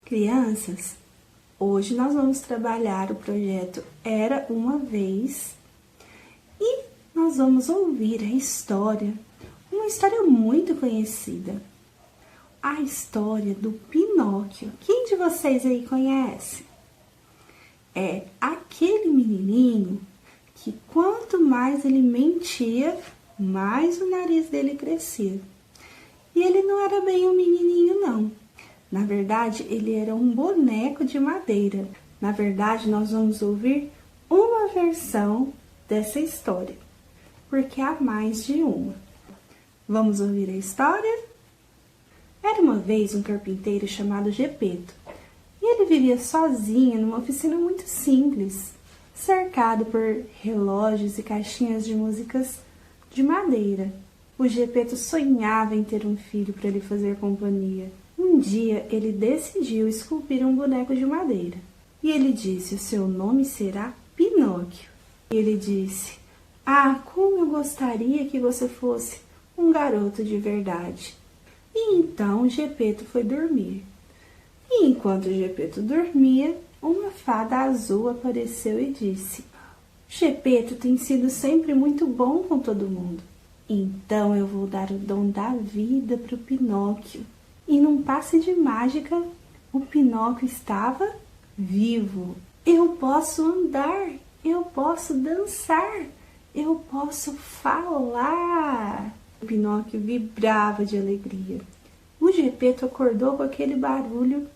Crianças, hoje nós vamos trabalhar o projeto Era Uma Vez e nós vamos ouvir uma história muito conhecida, a história do Pinóquio. Quem de vocês aí conhece? É aquele menininho que quanto mais ele mentia, mais o nariz dele crescia. E ele não era bem um menininho, não. Na verdade, ele era um boneco de madeira. Na verdade, nós vamos ouvir uma versão dessa história, porque há mais de uma. Vamos ouvir a história? Era uma vez um carpinteiro chamado Gepeto, e ele vivia sozinho numa oficina muito simples, cercado por relógios e caixinhas de músicas de madeira. O Gepeto sonhava em ter um filho para lhe fazer companhia. Um dia ele decidiu esculpir um boneco de madeira. E ele disse: o seu nome será Pinóquio. E ele disse: ah, como eu gostaria que você fosse um garoto de verdade. E então Gepeto foi dormir. E enquanto Gepeto dormia, uma fada azul apareceu e disse: Gepeto tem sido sempre muito bom com todo mundo. Então eu vou dar o dom da vida para o Pinóquio. E num passe de mágica, o Pinóquio estava vivo. Eu posso andar, eu posso dançar, eu posso falar. O Pinóquio vibrava de alegria. O Gepeto acordou com aquele barulho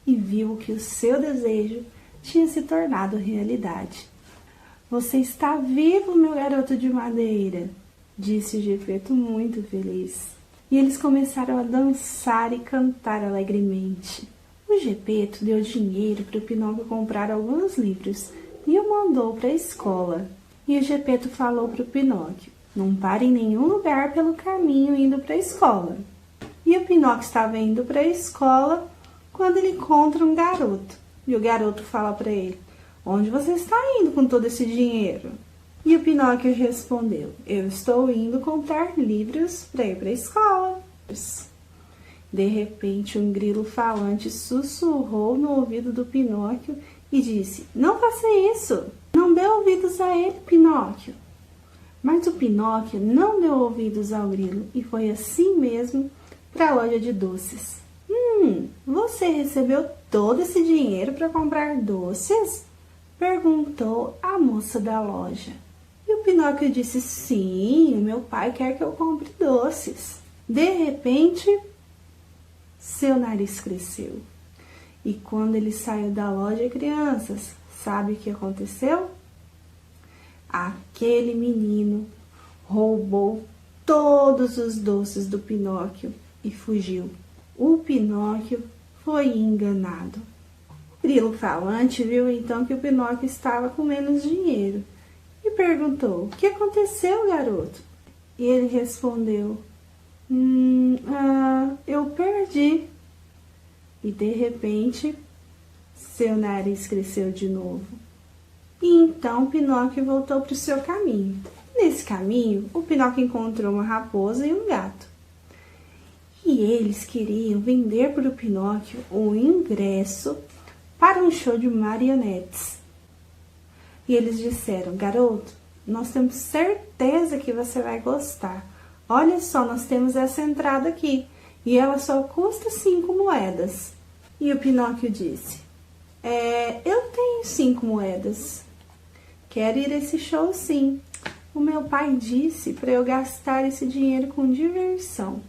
e viu que o seu desejo tinha se tornado realidade. Você está vivo, meu garoto de madeira, disse o Gepeto muito feliz. E eles começaram a dançar e cantar alegremente. O Gepeto deu dinheiro para o Pinóquio comprar alguns livros e o mandou para a escola. E o Gepeto falou para o Pinóquio: não pare em nenhum lugar pelo caminho indo para a escola. E o Pinóquio estava indo para a escola quando ele encontra um garoto. E o garoto fala para ele: onde você está indo com todo esse dinheiro? E o Pinóquio respondeu: eu estou indo comprar livros para ir para a escola. De repente, um grilo falante sussurrou no ouvido do Pinóquio e disse: não faça isso! Não dê ouvidos a ele, Pinóquio! Mas o Pinóquio não deu ouvidos ao grilo e foi assim mesmo para a loja de doces. Você recebeu todo esse dinheiro para comprar doces? Perguntou a moça da loja. E o Pinóquio disse: sim, meu pai quer que eu compre doces. De repente, seu nariz cresceu. E quando ele saiu da loja, crianças, sabe o que aconteceu? Aquele menino roubou todos os doces do Pinóquio e fugiu. O Pinóquio foi enganado. O grilo falante viu então que o Pinóquio estava com menos dinheiro e perguntou: o que aconteceu, garoto? E ele respondeu: eu perdi. E de repente, seu nariz cresceu de novo. E então Pinóquio voltou para o seu caminho. Nesse caminho, o Pinóquio encontrou uma raposa e um gato. E eles queriam vender para o Pinóquio um ingresso para um show de marionetes. E eles disseram: garoto, nós temos certeza que você vai gostar. Olha só, nós temos essa entrada aqui e ela só custa 5 moedas. E o Pinóquio disse: eu tenho 5 moedas. Quero ir a esse show sim. O meu pai disse para eu gastar esse dinheiro com diversão.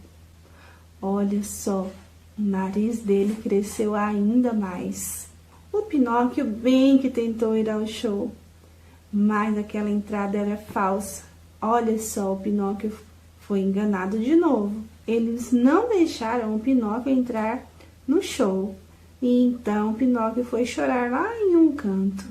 Olha só, o nariz dele cresceu ainda mais. O Pinóquio bem que tentou ir ao show, mas aquela entrada era falsa. Olha só, o Pinóquio foi enganado de novo. Eles não deixaram o Pinóquio entrar no show. E então o Pinóquio foi chorar lá em um canto.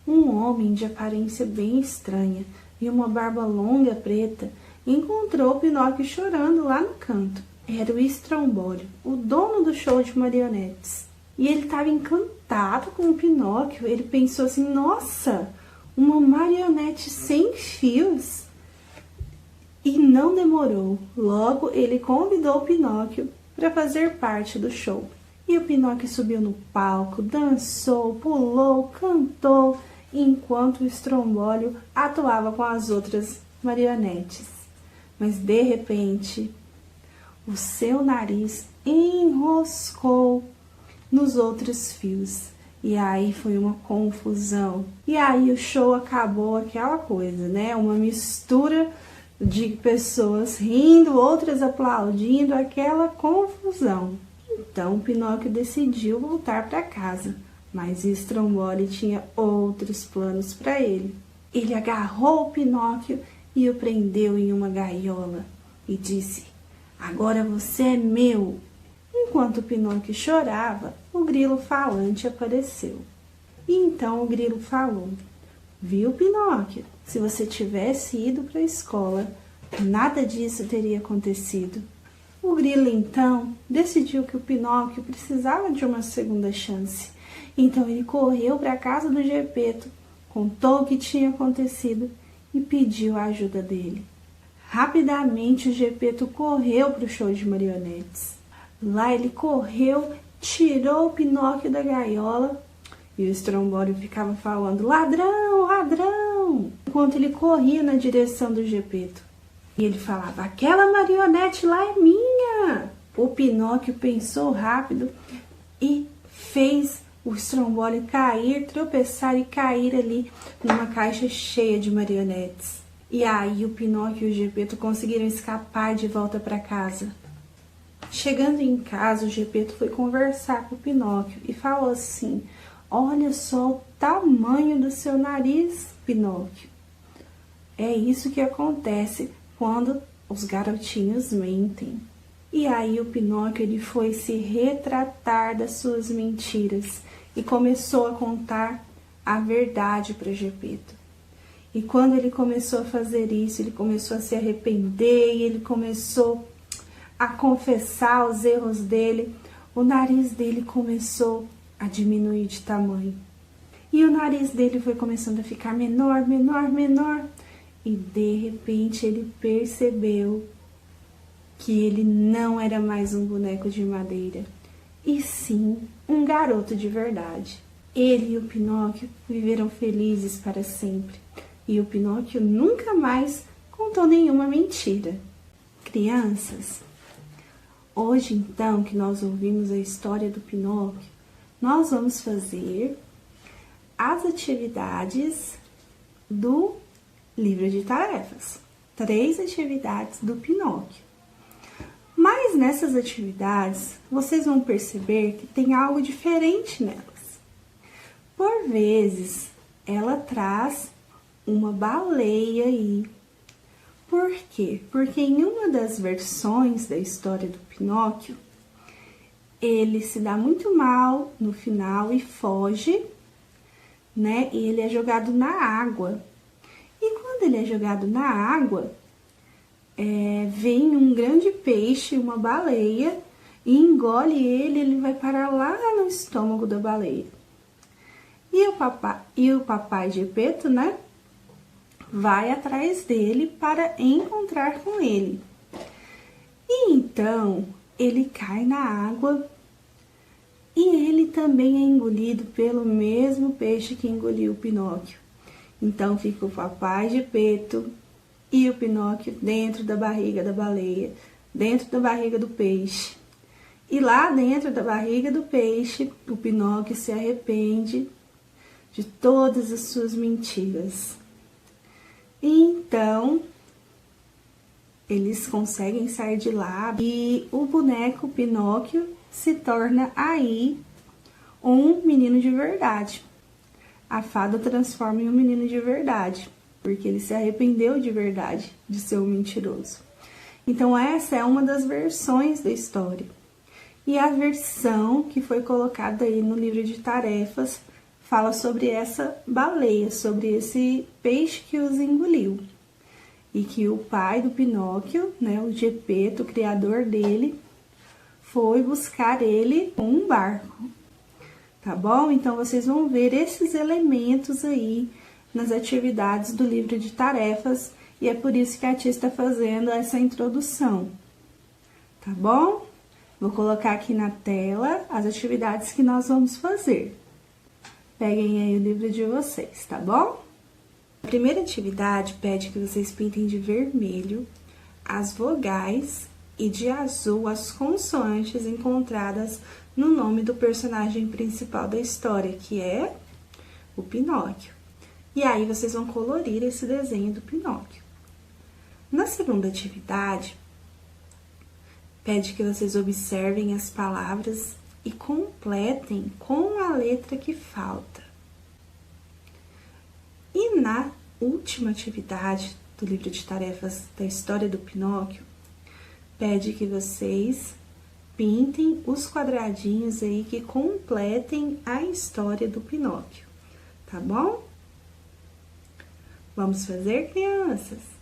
Um homem de aparência bem estranha e uma barba longa preta encontrou o Pinóquio chorando lá no canto. Era o Estrombólio, o dono do show de marionetes. E ele estava encantado com o Pinóquio. Ele pensou assim: nossa, uma marionete sem fios. E não demorou. Logo, ele convidou o Pinóquio para fazer parte do show. E o Pinóquio subiu no palco, dançou, pulou, cantou, enquanto o Strombólio atuava com as outras marionetes. Mas de repente, o seu nariz enroscou nos outros fios. E aí foi uma confusão. E aí o show acabou aquela coisa, né? Uma mistura de pessoas rindo, outras aplaudindo, aquela confusão. Então o Pinóquio decidiu voltar para casa, mas Stromboli tinha outros planos para ele. Ele agarrou o Pinóquio e o prendeu em uma gaiola e disse: "Agora você é meu." Enquanto o Pinóquio chorava, o grilo falante apareceu. E então o grilo falou: "Viu, Pinóquio? Se você tivesse ido para a escola, nada disso teria acontecido." O grilo então decidiu que o Pinóquio precisava de uma segunda chance. Então ele correu para a casa do Gepeto, contou o que tinha acontecido e pediu a ajuda dele. Rapidamente o Gepeto correu para o show de marionetes. Lá ele correu, tirou o Pinóquio da gaiola e o Strombólio ficava falando: "Ladrão, ladrão!" enquanto ele corria na direção do Gepeto. E ele falava: "Aquela marionete lá é minha!" O Pinóquio pensou rápido e fez o Strombólio cair, tropeçar e cair ali numa caixa cheia de marionetes. E aí o Pinóquio e o Gepeto conseguiram escapar de volta para casa. Chegando em casa, o Gepeto foi conversar com o Pinóquio e falou assim: "Olha só o tamanho do seu nariz, Pinóquio. É isso que acontece quando os garotinhos mentem." E aí o Pinóquio ele foi se retratar das suas mentiras e começou a contar a verdade para Gepeto. E quando ele começou a fazer isso, ele começou a se arrepender e ele começou a confessar os erros dele. O nariz dele começou a diminuir de tamanho. E o nariz dele foi começando a ficar menor, menor, menor. E de repente ele percebeu que ele não era mais um boneco de madeira, e sim um garoto de verdade. Ele e o Pinóquio viveram felizes para sempre. E o Pinóquio nunca mais contou nenhuma mentira. Crianças, hoje então que nós ouvimos a história do Pinóquio, nós vamos fazer as atividades do livro de tarefas. 3 atividades do Pinóquio. Mas nessas atividades, vocês vão perceber que tem algo diferente nelas. Por vezes, ela traz uma baleia aí. Por quê? Porque em uma das versões da história do Pinóquio, ele se dá muito mal no final e foge, né? E ele é jogado na água. E quando ele é jogado na água, vem um grande peixe, uma baleia, e engole ele, ele vai parar lá no estômago da baleia. E o papai Gepeto, né, vai atrás dele para encontrar com ele. E então, ele cai na água e ele também é engolido pelo mesmo peixe que engoliu o Pinóquio. Então, fica o papai Gepeto e o Pinóquio dentro da barriga da baleia, dentro da barriga do peixe. E lá dentro da barriga do peixe, o Pinóquio se arrepende de todas as suas mentiras. E então, eles conseguem sair de lá e o boneco Pinóquio se torna aí um menino de verdade. A fada transforma em um menino de verdade, porque ele se arrependeu de verdade de ser um mentiroso. Então essa é uma das versões da história. E a versão que foi colocada aí no livro de tarefas fala sobre essa baleia, sobre esse peixe que os engoliu. E que o pai do Pinóquio, né, o Gepeto, o criador dele, foi buscar ele com um barco. Tá bom? Então vocês vão ver esses elementos aí nas atividades do livro de tarefas, e é por isso que a tia está fazendo essa introdução, tá bom? Vou colocar aqui na tela as atividades que nós vamos fazer. Peguem aí o livro de vocês, tá bom? A primeira atividade pede que vocês pintem de vermelho as vogais e de azul as consoantes encontradas no nome do personagem principal da história, que é o Pinóquio. E aí, vocês vão colorir esse desenho do Pinóquio. Na segunda atividade, pede que vocês observem as palavras e completem com a letra que falta. E na última atividade do livro de tarefas da história do Pinóquio, pede que vocês pintem os quadradinhos aí que completem a história do Pinóquio, tá bom? Vamos fazer, crianças?